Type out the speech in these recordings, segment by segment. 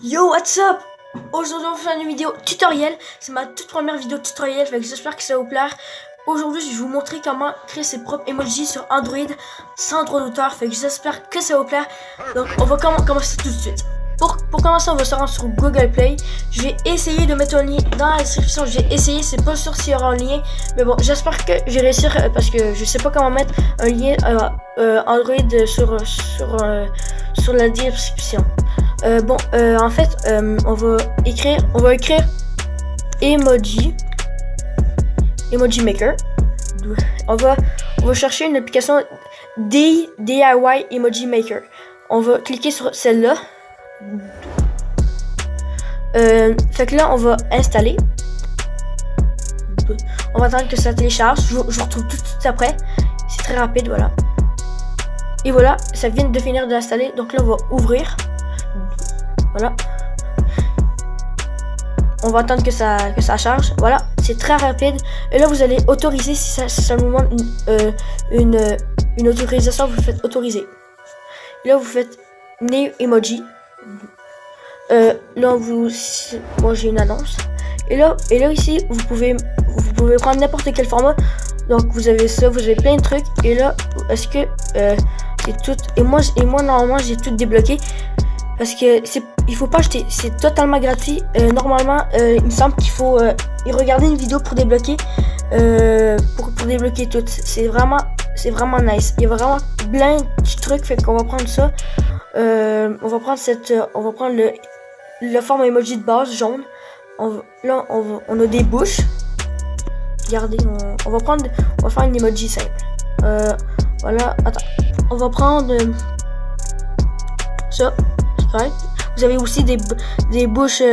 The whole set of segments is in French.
Yo, what's up? Aujourd'hui, on fait une vidéo tutoriel. C'est ma toute première vidéo tutoriel, j'espère que ça va vous plaire. Aujourd'hui, je vais vous montrer comment créer ses propres emojis sur Android sans droit d'auteur. J'espère que ça va vous plaire. Donc, on va commencer tout de suite. Pour commencer, on va se rendre sur Google Play. Je vais essayer de mettre un lien dans la description. J'ai essayé, c'est pas sûr s'il y aura un lien. Mais bon, j'espère que je vais réussir parce que je sais pas comment mettre un lien Android sur la description. En fait, on va écrire emoji maker. On va chercher une application DIY emoji maker. On va cliquer sur celle-là. Fait que là, on va installer. On va attendre que ça télécharge. Je vous retrouve tout de suite après. C'est très rapide, voilà. Et voilà, ça vient de finir d'installer. Donc là, on va ouvrir. Voilà. On va attendre que ça charge. Voilà, c'est très rapide. Et là, vous allez autoriser si ça vous demande une autorisation. Vous faites autoriser. Et là, vous faites new emoji. Là, moi j'ai une annonce. Et là ici, vous pouvez prendre n'importe quel format. Donc vous avez ça, vous avez plein de trucs. Et là, est-ce que c'est tout. Et moi normalement j'ai tout débloqué. Parce que il faut pas acheter, c'est totalement gratuit. Normalement, il me semble qu'il faut regarder une vidéo pour débloquer pour débloquer tout. C'est vraiment nice. Il y a vraiment plein de trucs, fait qu'on va prendre ça. On va prendre le format emoji de base jaune. On a des bouches. Regardez, on va faire une emoji simple. Voilà, attends. On va prendre ça. Right. Vous avez aussi des bouches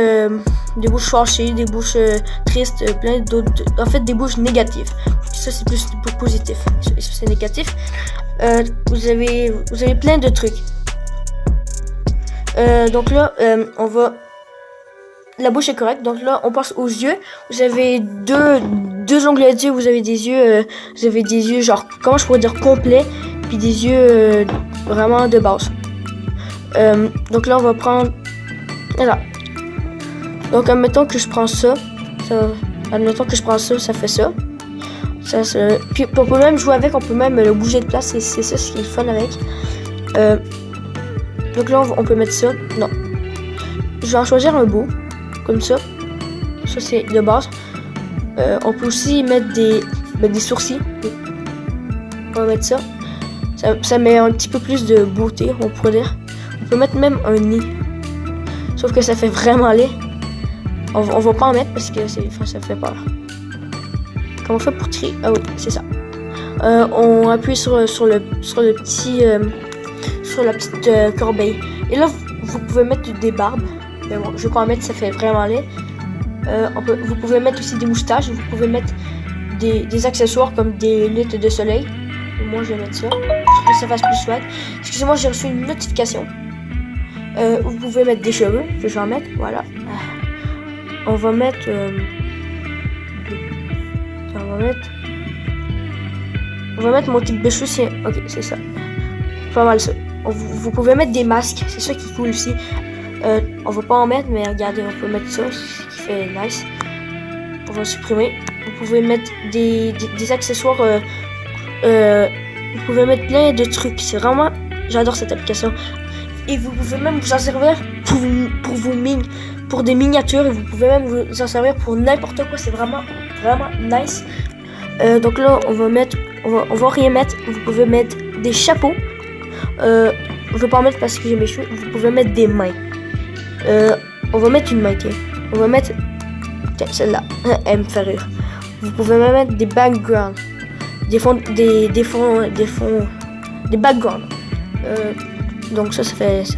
fâchées, des bouches tristes, plein d'autres. En fait, des bouches négatives. Ça c'est plus positif. Ça c'est négatif. Vous avez plein de trucs. Donc là, la bouche est correcte. Donc là, on passe aux yeux. Vous avez deux onglets d'yeux. Vous avez des yeux genre, comment je pourrais dire, complets, puis des yeux vraiment de base. Donc là on va prendre voilà. Donc admettons que je prends ça fait ça. Puis on peut même jouer avec, on peut même le bouger de place, c'est ça ce qui est le fun avec. Donc là on peut mettre ça. Non, je vais en choisir un beau comme ça c'est de base. On peut aussi mettre des sourcils. On va mettre ça met un petit peu plus de beauté, on pourrait dire. On peut mettre même un nez. Sauf que ça fait vraiment laid. On va pas en mettre parce que ça fait peur. Comment on fait pour trier? Ah oui, c'est ça. On appuie sur la petite corbeille. Et là, vous pouvez mettre des barbes. Mais bon, je vais pas en mettre, ça fait vraiment laid. Vous pouvez mettre aussi des moustaches. Vous pouvez mettre des accessoires comme des lunettes de soleil. Moi, je vais mettre ça. Pour que ça fasse plus swag. Excusez-moi, j'ai reçu une notification. Vous pouvez mettre des cheveux, je vais en mettre, voilà. On va mettre mon type de cheveux, ok, c'est ça. Pas mal ça. Vous pouvez mettre des masques, c'est ça qui est cool aussi. On va pas en mettre, mais regardez, on peut mettre ça, ce qui fait nice. On va supprimer. Vous pouvez mettre des accessoires. Vous pouvez mettre plein de trucs. C'est vraiment, j'adore cette application. Et vous pouvez même vous en servir pour des miniatures. Et vous pouvez même vous en servir pour n'importe quoi. C'est vraiment nice. Donc là, on va rien mettre. Vous pouvez mettre des chapeaux. Je vais pas en mettre parce que j'ai mes cheveux. Vous pouvez mettre des mains. On va mettre une main. Tiens. On va mettre celle-là. Elle me fait rire. Vous pouvez même mettre des backgrounds. Des backgrounds. Donc ça fait nice.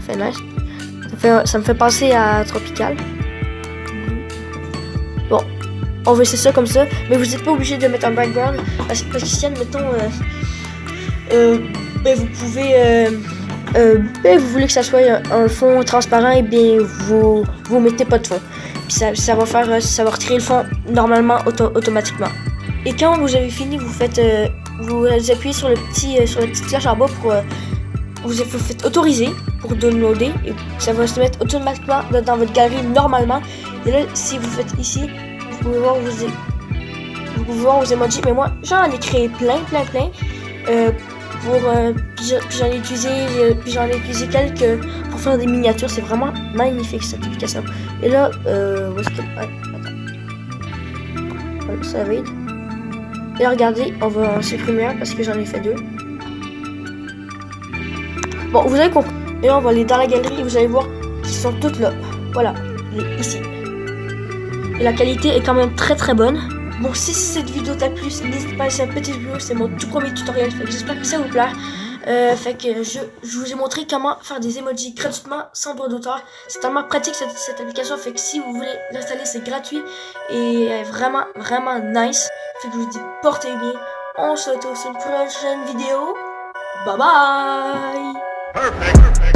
Ça me fait penser à Tropical. Bon, on va essayer ça comme ça, mais vous n'êtes pas obligé de mettre un background parce que si admettons vous pouvez vous voulez que ça soit un fond transparent, et bien vous mettez pas de fond. Puis ça va retirer le fond normalement automatiquement. Et quand vous avez fini, vous appuyez sur la petite cloche en bas pour vous faites autoriser pour pour downloader et ça va se mettre automatiquement dans votre galerie normalement. Et là, si vous faites ici, vous pouvez voir vos emojis. Mais moi, j'en ai créé plein. Puis j'en ai utilisé quelques pour faire des miniatures. C'est vraiment magnifique cette application. Et là, où est-ce que... attends. Voilà, ça va être. Et là, regardez, on va en supprimer un parce que j'en ai fait 2. Bon, vous avez compris. Et là, on va aller dans la galerie et vous allez voir qu'ils sont toutes là. Voilà, ici. Et la qualité est quand même très bonne. Bon, si cette vidéo t'a plu, n'hésitez pas à laisser un petit vidéo. C'est mon tout premier tutoriel. Fait que j'espère que ça vous plaît. Fait que je vous ai montré comment faire des emojis gratuitement sans droit d'auteur. C'est tellement pratique cette application. Fait que si vous voulez l'installer, c'est gratuit et vraiment nice. Fait que je vous dis portez bien. On se retrouve sur une prochaine vidéo. Bye bye. Perfect.